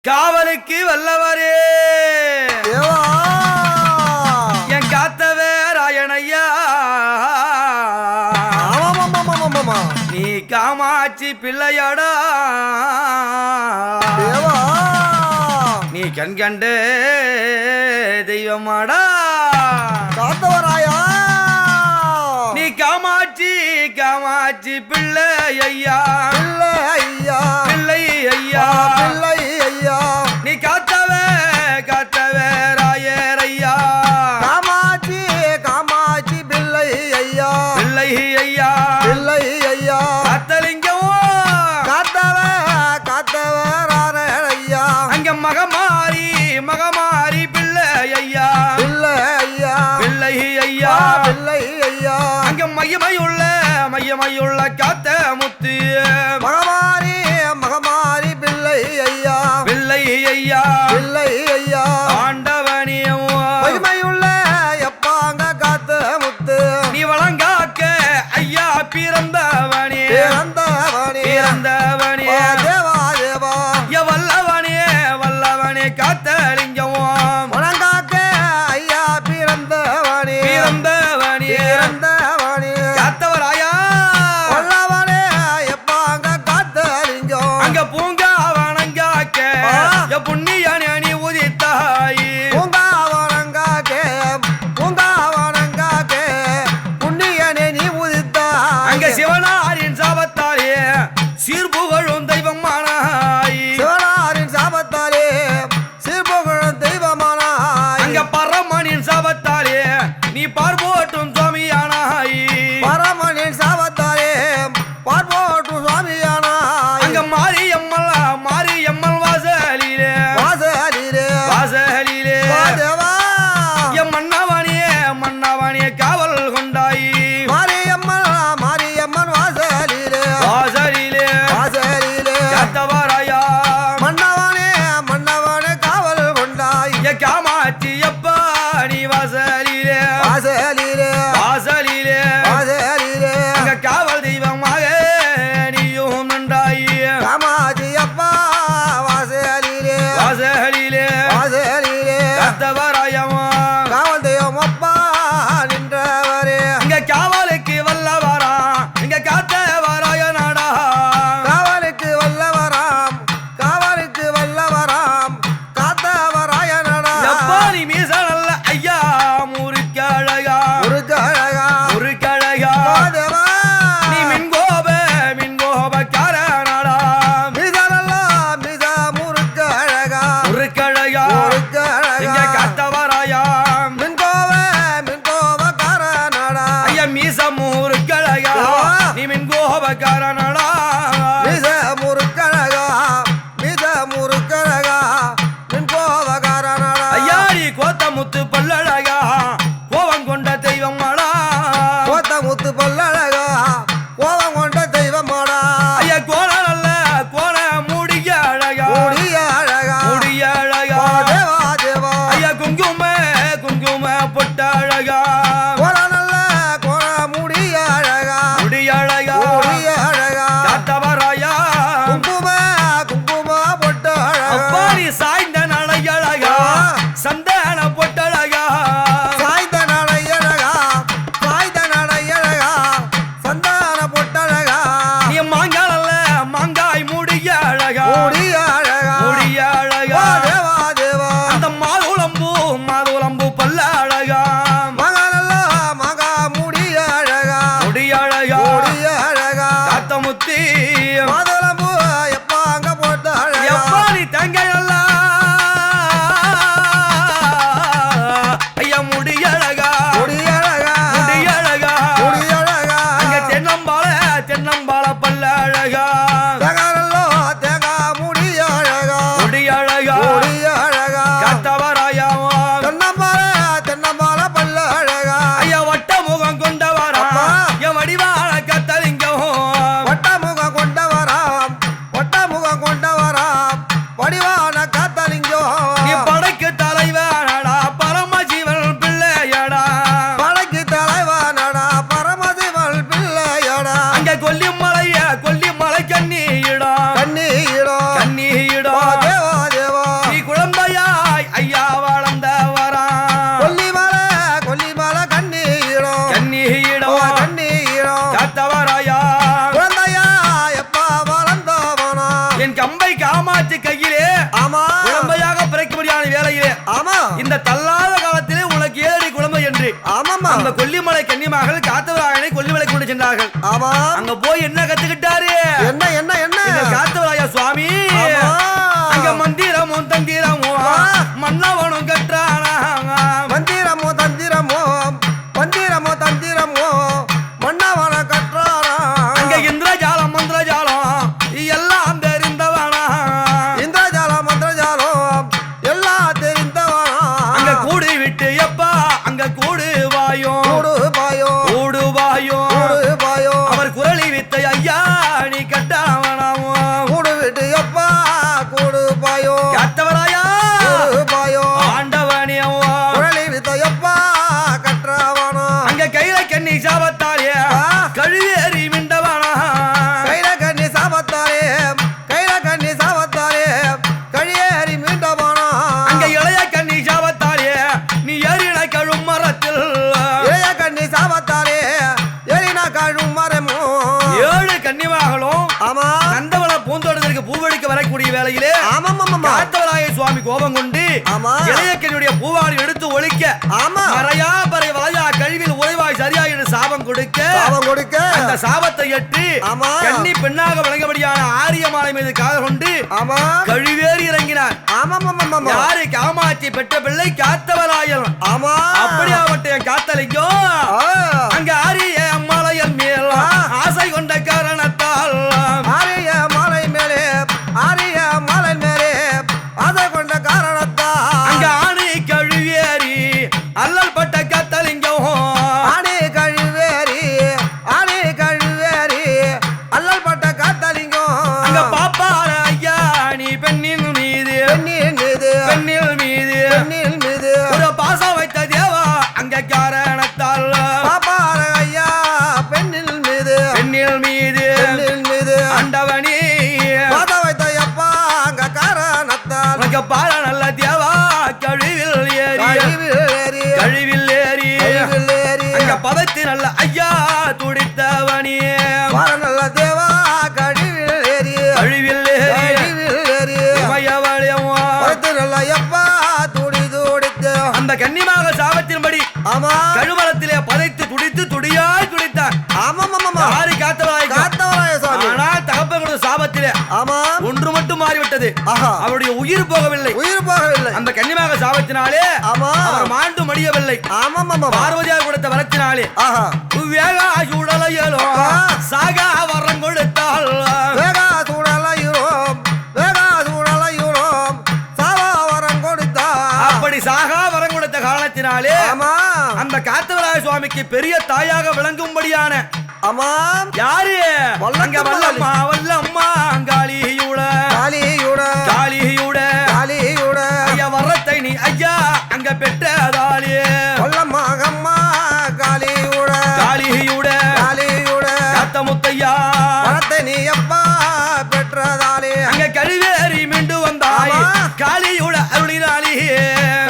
காவலுக்கு வல்லவரே தேவா என் காத்தவே ராயணையா நீ காமாட்சி பிள்ளையாடா தேவா நீ கண் கண்டு தெய்வமாடா காத்தவராயா நீ காமாட்சி காமாட்சி பிள்ளை ஐயா பிள்ளை ஐயா பிள்ளை ஐயா பிள்ளை ஐயா நீ காத்தவே காத்தவே ராயரையா காமாட்சி காமாட்சி பிள்ளை ஐயா பிள்ளை ஐயா பிள்ளை ஐயா காத்தலிங்கம் காத்தவரான ஐயா அங்க மகமாரி மகமாரி பிள்ளை ஐயா பிள்ளை ஐயா பிள்ளை ஐயா பிள்ளை ஐயா அங்க மையமையுள்ள காத்த முத்து மகமாரி மகமாரி பிள்ளை ஐயா பிள்ளை ஐயா பிள்ளை ஐயா ஆண்டவனியும் மகிமையுள்ள எப்பாங்க காத்த முத்து நீ வளங்காக்க ஐயா பிறந்தவனே பிறந்தவனே பிறந்தவனே தேவா தேவா வல்லவனே வல்லவனே காத்தலிங்கம் வணங்காக்க ஐயா பிறந்தவனே பிறந்தவனே பிறந்தவனே காத்தவராயா வல்லவனே எப்பாங்க காத்தலிங்கம் அங்க பூங்கா வணங்காக்க புண்ணியனே நீ உதித்தாயி பூங்கா வணங்காக்கே புண்ணியனே நீ உதித்தா அங்க சிவனாரின் சாபத்தாலே சீர்புகழும் தெய்வமானாய் சிவனாரின் சாபத்தாலே சீர்புகழும் தெய்வமானாய் அங்க பரமனின் சாபத்தாலே நீ பார்போட்டும் சுவாமியானாய் பரமனின் சாபத்தாலே பார்ப்போட்டு சுவாமியானாய் அங்க மாரியம்மன் மாரியம்மன் வாசலிலே வாசலிலே வாசலிலே தேவா என் மன்னவனே காவல் கொண்டாய் மாரியம்மன் வாசலிலே வாசலிலே வாசலிலே காத்தவராயா மன்னவனே காவல் கொண்டாய் என் காமாட்சி எப்பா நீ வாசலிலே வாசலிலே வாசலிலே வாசலிலே அங்க காவல் தெய்வமாக நீயும் நின்றாய் காமாட்சி அப்பா வாசலிலே வாசலிலே வாசலிலே காத்தவராயமா காவல் தெய்வம் அப்பா நின்றவரே இங்க காவலுக்கு வல்லவரா இங்க காத்தவராய நாடா காவலுக்கு வல்லவராம் காத்தவராய நடா எப்பா நீ மீச நல்ல ஐயா முறுக்கழகா முருகழகா முறுக்கழகா தேவா நீ மின்கோபக்கார நாடா மித முருகழகா முறுக்கழகா இங்க முருகழகா காத்தவராயா மின்கோவக்கார நடா ஐயா மீச முறுக்கழகா நீ மின்கோபக்கார நாடா மித முருகழகா மின்கோவக்கார நடா ஐயா நீ கோத்த முத்து பல்லழகா கோவம் கொண்ட தெய்வம் மாடா கோத்த முத்து பல்லழகா கோவம் கொண்ட தெய்வமாடா ஐயா கோல நல்ல கோல முடிய அழகா முடிய அழகா முடிய அழகா தேவா தேவா ஐயா குங்கும பொட்ட அழகா கோல நல்ல கோல முடிய அழகா முடிய அழகா முடிய அழகா காத்தவராயா குங்கும பொட்ட அழகா அப்பாடி சாய்ந்த நடை அழகா சந்தன பொட்டழகா சாய்ந்த நடை அழகா சந்தான பொட்டழகா நீ மாங்காய் அல்ல மாங்காய் முடிய அழகா முடிய அழகா முடிய அழகா தேவா தேவா அந்த மாதுளம்பூ பல்ல அழகா மகா முடிய அழகா முடிய அழகா முடிய அழகா காத்த முத்தி மாதுளம்பூ எப்ப அங்க போட்ட அழகா எப்பா நீ தங்கையல்ல ஐயா முடிய அழகா முடிய அழகா முடிய அழகா முடிய அழகா அங்க தென்னம்பால பல்ல அழகா தேகா முடிய அழகா முடிய அழகா அந்த கொல்லிமலை கன்னிமகள் காத்தவராயனை கொல்லிமலை கொண்டு சென்றார்கள். ஆமா. அங்க போய் என்ன கத்துக்கிட்டாரு? என்ன என்ன என்ன? இந்த காத்தவராய சுவாமி அங்க மந்திரமும் தந்திரமும் மன்னவனும் கற்றானா. மந்திரமோ தந்திரமோ மந்திரமோ தந்திரமோ மன்னவன கற்றாரா. அங்க இந்திரஜாலம் மந்திரஜாலம் எல்லாம் தெரிந்தவனா. இந்திரஜாலம் மந்திரஜாலம் எல்லாம் தெரிந்தவனா. அங்க கூடு விட்டு எப்பா அங்க கூடு வாயோ கூடு பாயோ கூடு வாயோ கூடு பாயோ. அவர் குரலி வித்தை ஐயா நீ கட்டாவனாமோ. கூடு விட்டு எப்பா கூடு பாயோ காத்தவராயா கூடு பாயோ. ஆண்டவனியோ குரலி வித்த எப்பா கற்றவனா. அங்க கையில கண்ணி சாபத்தாலே கழுவேறி மிண்டவனா. கையில கண்ணி சாபத்தாரே கையில கண்ணி சாபத்தாரே கழியேறி மீண்டவனா. அங்க இளைய கண்ணி சாபத்தாலே நீ ஏறின கழும் மரத்தில் இளைய கண்ணி சாபத்தாரே எரினா காழும் மரமோ. 7 கன்னிமார்களும் ஆமா. நந்தவன பூந்தோட்டத்திற்கு பூவெடுக்க வரக்கூடிய வேளையிலே ஆமாமாமா. காத்தவராய சுவாமி கோபம் கொண்டு ஆமா. இளையக்கண்ணுடைய பூவாளி எடுத்து ஒழிக்க ஆமா. மறையா பறை வளையா கழிவில் உறைவாய் சரியா என்று சாபம் கொடுக்க சாபம் கொடுக்க அந்த சாபத்தை எட்டு ஆமா. கன்னி பெண்ணாக விளங்கபடியான ஆரியமாலை மீது காதல் கொண்டு ஆமா. கழிவேறி இறங்கினார். ஆமாமாமாமா. யாரு காமாட்சி பெற்ற பிள்ளை காத்தவராயன். ஆமா. அப்படியாவட்ட என் காத்தலைக்கோ அங்க ஆரிய அம்மாளையன் மேல் ஆசை கொண்ட காரணத்தால் ஆரிய மாலை மேலே ஆரிய மாலை மேலே அதை கொண்ட காரணத்தால் அங்க ஆணி கழுவேறி அல்லல் பட்ட கத்தலிங்கம். ஆணி கழுவேரி ஆணி கழுவேரி அல்லல் பட்ட காத்தலிங்கம். அங்க பாப்பார ஐயா நீ பெண்ணின் மீது பெண்ணின் மீது பெண்ணில் மீது பெண்ணின் மீது ஒரு பாசம் வைத்த தேவா அங்க காரணத்தால் பாப்பார ஐயா பெண்ணின் மீது பெண்ணில் மீது பெண்ணின் மீது ஆண்டவனி பாத வைத்த எப்பா அங்க காரணத்தால் அங்க பார நல்ல தேவா கழிவில் ஏறி கழிவில் ஏறி கழிவில் ஏறி கழிவில் ஏறி அங்க பதத்தி நல்ல ஐயா துடித்தவனி பார நல்ல தேவா கழிவில் ஏறி கழிவில் ஏறி கழிவில் ஏறி இமயவளையம் படுத்து நல்ல எப்பா துடி துடித்து அந்த கன்னிமாக சாபத்தின்படி ஆமா. கழுமரத்திலே பதைத்து துடித்து துடியாய் துடித்தார். ஆமாமாமாமா. யாரு காத்தவராய் காத்தவராய சாமி. ஆனால் தகப்பனுடைய சாபத்திலே ஆமா. ஒன்று மட்டும் மாறிவிட்டது. ஆஹா. அவருடைய உயிர் போகவில்லை. உயிர் போகவில்லை. அந்த கன்னிமாக சாபத்தினாலே ஆமா. அவர் மாண்டு மடியவில்லை. ஆமாமாமா. பார்வதியார் கொடுத்த வரத்தினாலே ஆஹா. வேகா சுடலையலோ சாகா வரம் கொடுத்தால் வேகா சூடலையுறோம் வேகா சூடலையுறோம் சாவா வரம் கொடுத்தா. அப்படி சாகா வரம் கொடுத்த காரணத்தினாலே ஆமா. அந்த காத்தவராய சுவாமிக்கு பெரிய தாயாக விளங்கும்படியான ஆமா. யாரு அங்க வல்லக்கம்மா. வல்லம்மா வல்லம்மா காளியுட காளியுட காளியுட காளியுட ஐயா வரத்தை நீ ஐயா அங்க பெற்றதாலே கொல்லம்மாகம்மா காளியுட காளியுட காளியுட காத்த முத்தையா பணத்தை நீ எப்பா பெற்றதாலே அங்க கழுவேறி மீண்டு வந்தாய் ஆமா. காளியுட அருளினாலே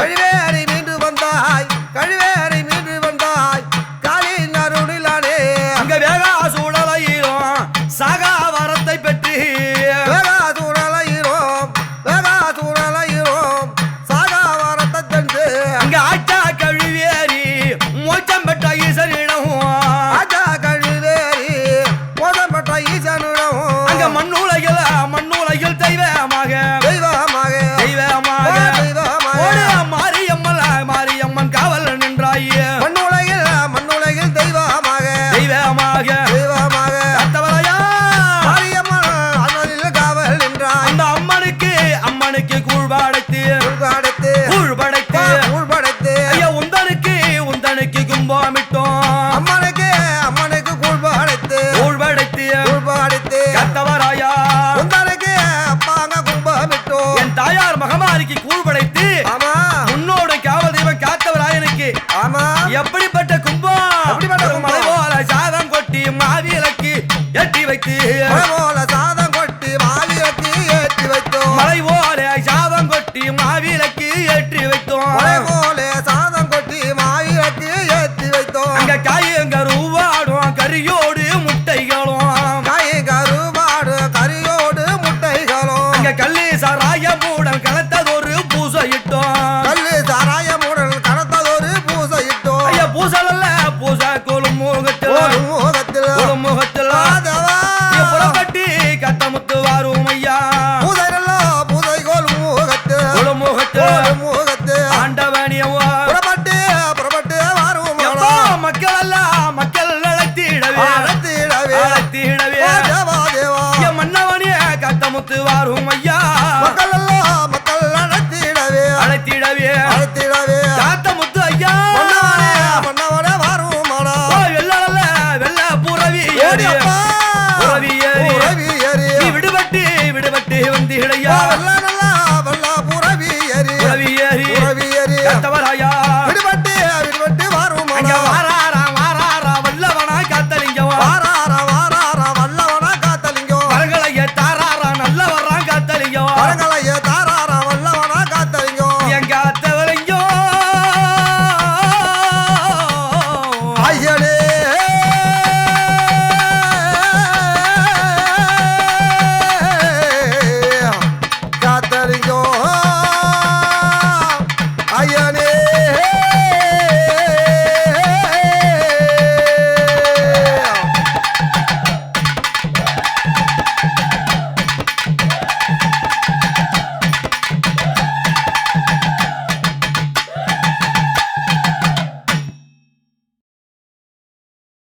கழிவேறி மீண்டு வந்தாய் கழிவேறி மீண்டு வந்தாய் காளியின் அருளிலானே. அங்க வேகா சூழலையிலும் சாகா வரத்தை பெற்று வேகா சூழலையிறோம் வேகா சூழலையிறோம் சாகா வரத்தை தந்து அங்க ஆட்டா கழுவேறி மோச்சம் பெற்ற ஈசனிடம் ஆஜா கழிவேறி மோதம் பெற்ற ஈசனுடம் அங்க மண்ணுலகில் தெய்வமாக தெய்வமாக தெய்வமாக தெய்வமாக ஓடு மாரியம்மன் காவல் நின்றாய் மண்ணுலகில் தெய்வமாக தெய்வமாக தெய்வமாக காத்தவராயா மாரியம்மன் அண்ணனில் காவல் நின்றாய். அந்த அம்மனுக்கு கூழ்படைத்து உள்படைத்து கூழ்படைத்து உள்படைத்து ஐயா உந்தனுக்கு கும்பமிட்டோம் அம்மனுக்கு கூழ்படைத்து கூழ்படைத்து உள்படைத்து காத்தவராயா உந்தனுக்கு அப்பாங்க கும்பமிட்டோம். என் தாயார் மகமாரிக்கு கூழ்படைத்து ஆமா. உன்னோட காவல் தெய்வம் காத்தவராயனுக்கு ஆமா. எப்படிப்பட்ட கும்பம் எப்படிப்பட்ட கும்பம்? மலை போல சாதம் கொட்டி மாவிளக்கு ஏற்றி வைத்து மலை போல சாதம் கொட்டி மாவிளக்கு ஏற்றி வைத்தோம். மலை போல சாதம் கொட்டி மாவிளக்கு ஏற்றி வைத்தோம் மலை போல சாதம் கொட்டி மாவிளக்கு ஏற்றி வைத்தோம். அங்க காயங்க ரூவாடும் கரியோடு முட்டைகளும் காய் கருவாடு கரியோடு முட்டைகளும் அங்க கல்லி சாராயமுடன் கலத்ததொரு பூசையிட்டோம் கல்லு சாராயமுடன் கடத்ததொரு பூசையிட்டோம். ஐயா பூசலல்ல ஐயா வெள்ளம்